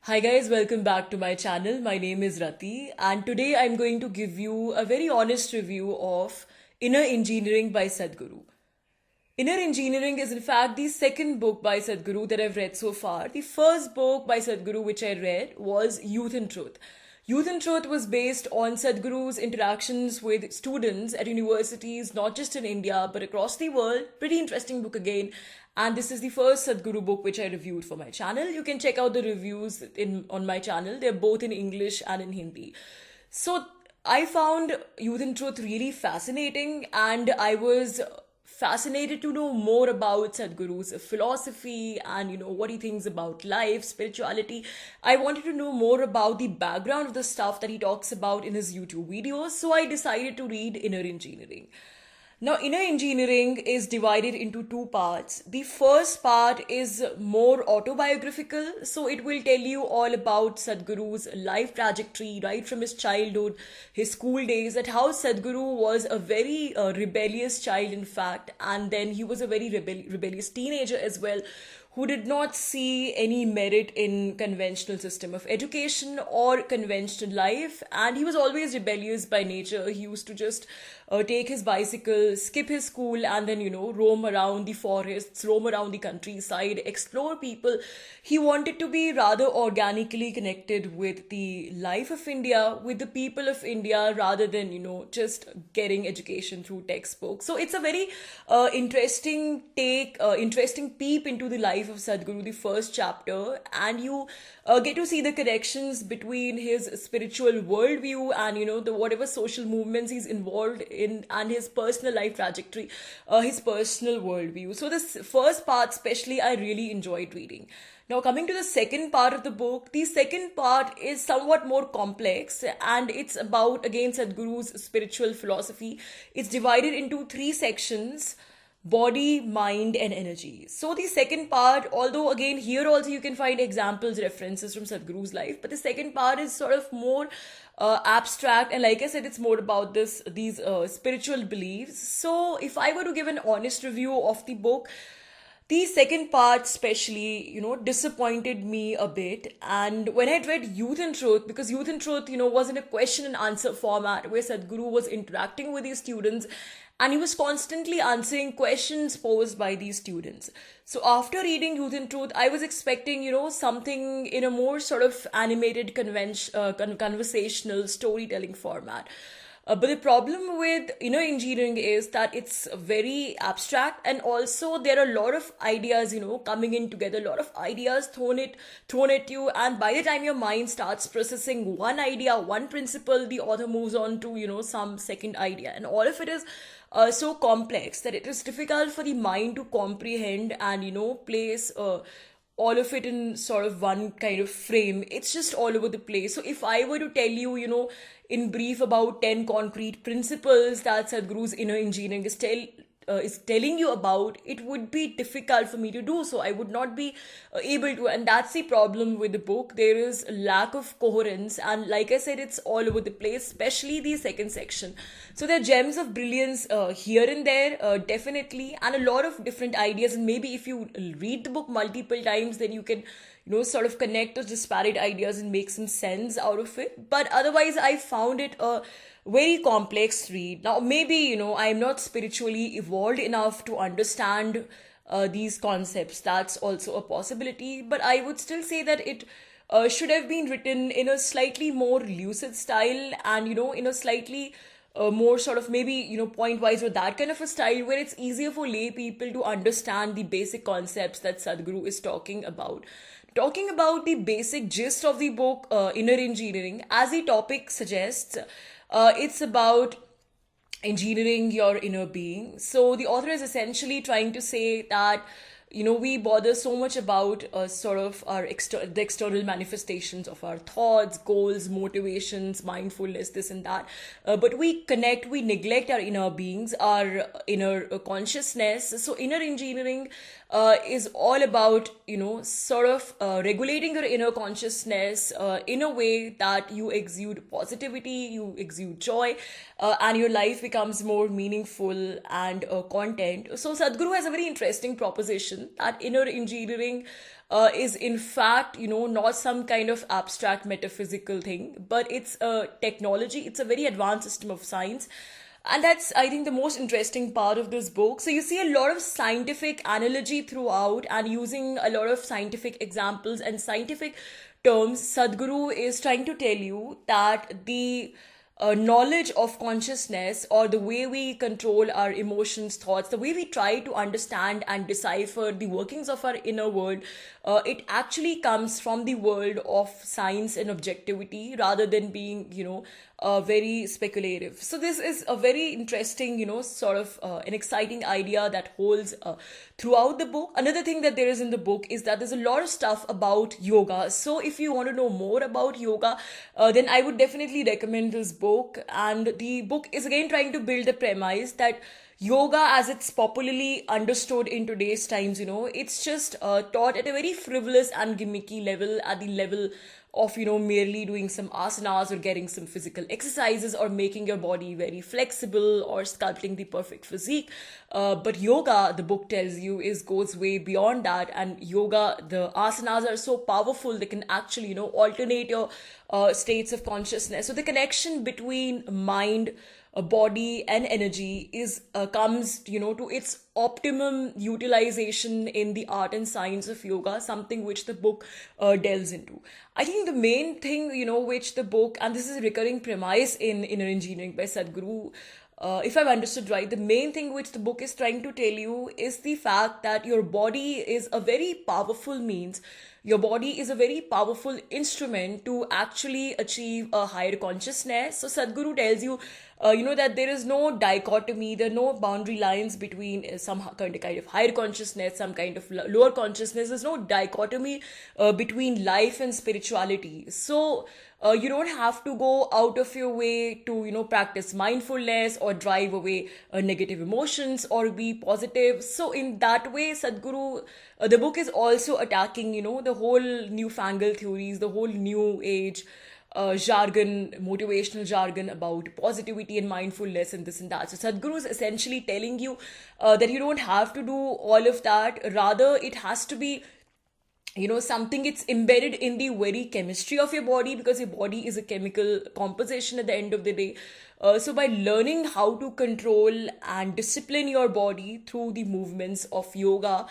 Hi guys, welcome back to my channel. My name is Rati and today I'm going to give you a very honest review of Inner Engineering by Sadhguru. Inner Engineering is in fact the second book by Sadhguru that I've read so far. The first book by Sadhguru which I read was Youth and Truth. Youth and Truth was based on Sadhguru's interactions with students at universities, not just in India, but across the world. Pretty interesting book again. And this is the first Sadhguru book which I reviewed for my channel. You can check out the reviews on my channel. They're both in English and in Hindi. So I found Youth and Truth really fascinating, and I was fascinated to know more about Sadhguru's philosophy and what he thinks about life, spirituality. I wanted to know more about the background of the stuff that he talks about in his YouTube videos, so I decided to read Inner Engineering. Now, Inner Engineering is divided into two parts. The first part is more autobiographical, so it will tell you all about Sadhguru's life trajectory, right from his childhood, his school days, that how Sadhguru was a very rebellious child, in fact, and then he was a very rebellious teenager as well, who did not see any merit in conventional system of education or conventional life, and he was always rebellious by nature. He used to just take his bicycle, skip his school, and then roam around the forests, roam around the countryside, explore people. He wanted to be rather organically connected with the life of India, with the people of India, rather than just getting education through textbooks. So it's a very interesting peep into the life of Sadhguru, the first chapter, and you get to see the connections between his spiritual worldview and the whatever social movements he's involved in, and his personal life trajectory, his personal worldview. So this first part especially I really enjoyed reading. Now, coming to the second part of the book, the second part is somewhat more complex, and it's about, again, Sadhguru's spiritual philosophy. It's divided into three sections: body, mind, and energy. So the second part, although again here also you can find examples, references from Sadhguru's life, but the second part is sort of more abstract, and like I said, it's more about these spiritual beliefs. So if I were to give an honest review of the book, the second part especially, disappointed me a bit. And when I read Youth and Truth, because Youth and Truth, was in a question and answer format where Sadhguru was interacting with these students and he was constantly answering questions posed by these students. So after reading Youth and Truth, I was expecting, something in a more sort of animated, conversational storytelling format. But the problem with Inner Engineering is that it's very abstract, and also there are a lot of ideas, coming in together, a lot of ideas thrown at you, and by the time your mind starts processing one idea, one principle, the author moves on to, some second idea, and all of it is so complex that it is difficult for the mind to comprehend and, place all of it in sort of one kind of frame. It's just all over the place. So if I were to tell you, in brief about 10 concrete principles that Sadhguru's Inner Engineering is telling you about, it would be difficult for me to do so. I would not be able to, and that's the problem with the book. There is a lack of coherence, and like I said, it's all over the place, especially the second section. So there are gems of brilliance here and there, definitely, and a lot of different ideas. And maybe if you read the book multiple times, then you can sort of connect those disparate ideas and make some sense out of it. But otherwise, I found it a very complex read. Now, maybe, I'm not spiritually evolved enough to understand these concepts. That's also a possibility. But I would still say that it should have been written in a slightly more lucid style, and, in a slightly more sort of maybe, point-wise, or that kind of a style where it's easier for lay people to understand the basic concepts that Sadhguru is talking about. Talking about the basic gist of the book, Inner Engineering, as the topic suggests, it's about engineering your inner being. So the author is essentially trying to say that we bother so much about sort of the external manifestations of our thoughts, goals, motivations, mindfulness, this and that. But we neglect our inner beings, our inner consciousness. So inner engineering is all about, sort of regulating your inner consciousness in a way that you exude positivity, you exude joy, and your life becomes more meaningful and content. So Sadhguru has a very interesting proposition that inner engineering is in fact, not some kind of abstract metaphysical thing, but it's a technology. It's a very advanced system of science. And that's, I think, the most interesting part of this book. So you see a lot of scientific analogy throughout, and using a lot of scientific examples and scientific terms, Sadhguru is trying to tell you that the knowledge of consciousness, or the way we control our emotions, thoughts, the way we try to understand and decipher the workings of our inner world, it actually comes from the world of science and objectivity, rather than being, very speculative. So this is a very interesting, sort of an exciting idea that holds throughout the book. Another thing that there is in the book is that there's a lot of stuff about yoga. So if you want to know more about yoga, then I would definitely recommend this book. And the book is again trying to build the premise that yoga, as it's popularly understood in today's times, it's just taught at a very frivolous and gimmicky level, at the level of, merely doing some asanas, or getting some physical exercises, or making your body very flexible, or sculpting the perfect physique. But yoga, the book tells you, goes way beyond that. And yoga, the asanas are so powerful, they can actually, alternate your states of consciousness. So the connection between mind, body and energy is comes to its optimum utilization in the art and science of yoga, something which the book delves into. I think the main thing which the book, and this is a recurring premise in Inner Engineering by Sadhguru, if I've understood right, the main thing which the book is trying to tell you is the fact that your body is a very powerful means. Your body is a very powerful instrument to actually achieve a higher consciousness. So Sadhguru tells you, that there is no dichotomy, there are no boundary lines between some kind of higher consciousness, some kind of lower consciousness. There's no dichotomy between life and spirituality. So you don't have to go out of your way to, practice mindfulness, or drive away negative emotions, or be positive. So in that way, Sadhguru, the book is also attacking, the whole newfangled theories, the whole new age jargon, motivational jargon about positivity and mindfulness and this and that. So Sadhguru is essentially telling you that you don't have to do all of that. Rather, it has to be something, it's embedded in the very chemistry of your body, because your body is a chemical composition at the end of the day. So by learning how to control and discipline your body through the movements of yoga,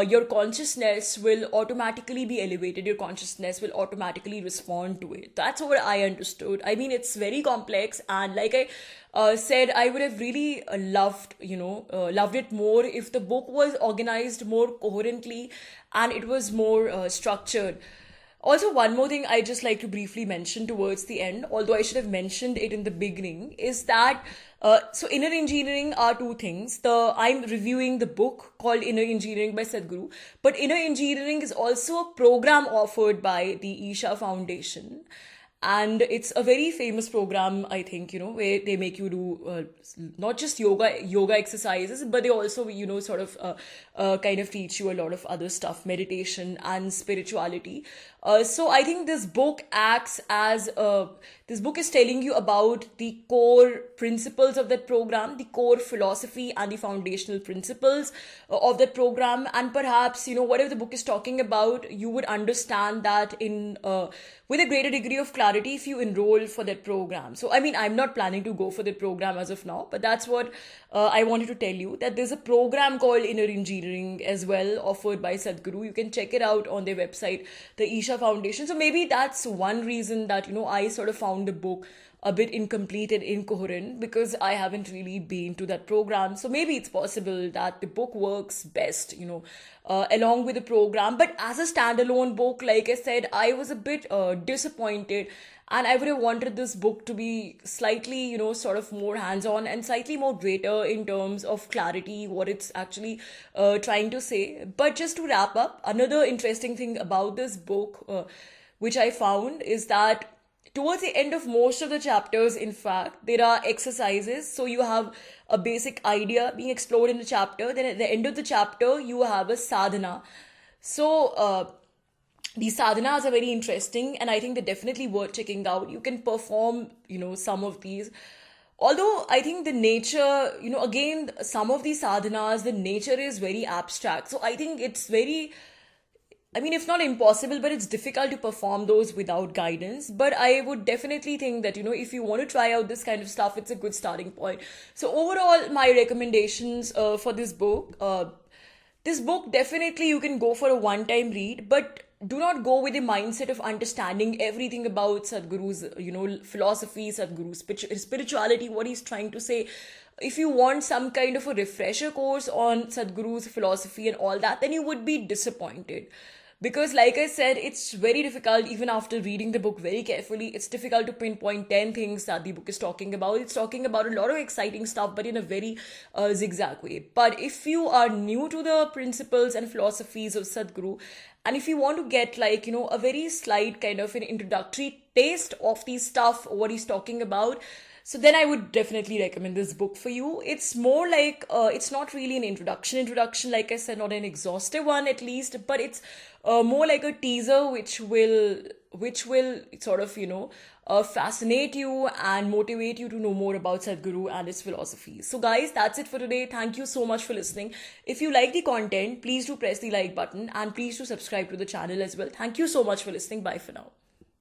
your consciousness will automatically be elevated. Your consciousness will automatically respond to it. That's what I understood. I mean, it's very complex, and like I said, I would have really loved it more if the book was organized more coherently and it was more structured. Also, one more thing I just like to briefly mention towards the end, although I should have mentioned it in the beginning, is that so Inner Engineering are two things. I'm reviewing the book called Inner Engineering by Sadhguru, but Inner Engineering is also a program offered by the Isha Foundation. And it's a very famous program, I think, where they make you do not just yoga exercises, but they also, sort of kind of teach you a lot of other stuff, meditation and spirituality. So I think this book this book is telling you about the core principles of that program, the core philosophy and the foundational principles of that program. And perhaps, whatever the book is talking about, you would understand that with a greater degree of clarity if you enroll for that program. So, I mean, I'm not planning to go for the program as of now, but that's what I wanted to tell you, that there's a program called Inner Engineering as well, offered by Sadhguru. You can check it out on their website, the Isha Foundation. So maybe that's one reason that, I sort of found the book a bit incomplete and incoherent, because I haven't really been to that program. So maybe it's possible that the book works best, along with the program. But as a standalone book, like I said, I was a bit disappointed, and I would have wanted this book to be slightly, sort of more hands-on and slightly more greater in terms of clarity, what it's actually trying to say. But just to wrap up, another interesting thing about this book, which I found, is that towards the end of most of the chapters, in fact, there are exercises. So you have a basic idea being explored in the chapter. Then at the end of the chapter, you have a sadhana. So these sadhanas are very interesting, and I think they're definitely worth checking out. You can perform, some of these. Although I think the nature, again, some of these sadhanas, the nature is very abstract. So I think it's very, I mean, if not impossible, but it's difficult to perform those without guidance. But I would definitely think that, if you want to try out this kind of stuff, it's a good starting point. So overall, my recommendations for this book, definitely you can go for a one-time read, but do not go with the mindset of understanding everything about Sadhguru's, philosophy, Sadhguru's spirituality, what he's trying to say. If you want some kind of a refresher course on Sadhguru's philosophy and all that, then you would be disappointed. Because like I said, it's very difficult, even after reading the book very carefully, it's difficult to pinpoint 10 things that the book is talking about. It's talking about a lot of exciting stuff, but in a very zigzag way. But if you are new to the principles and philosophies of Sadhguru, and if you want to get a very slight kind of an introductory taste of the stuff, what he's talking about, so then I would definitely recommend this book for you. It's more like, it's not really an introduction, like I said, not an exhaustive one at least, but it's more like a teaser which will sort of, fascinate you and motivate you to know more about Sadhguru and his philosophy. So guys, that's it for today. Thank you so much for listening. If you like the content, please do press the like button and please do subscribe to the channel as well. Thank you so much for listening. Bye for now.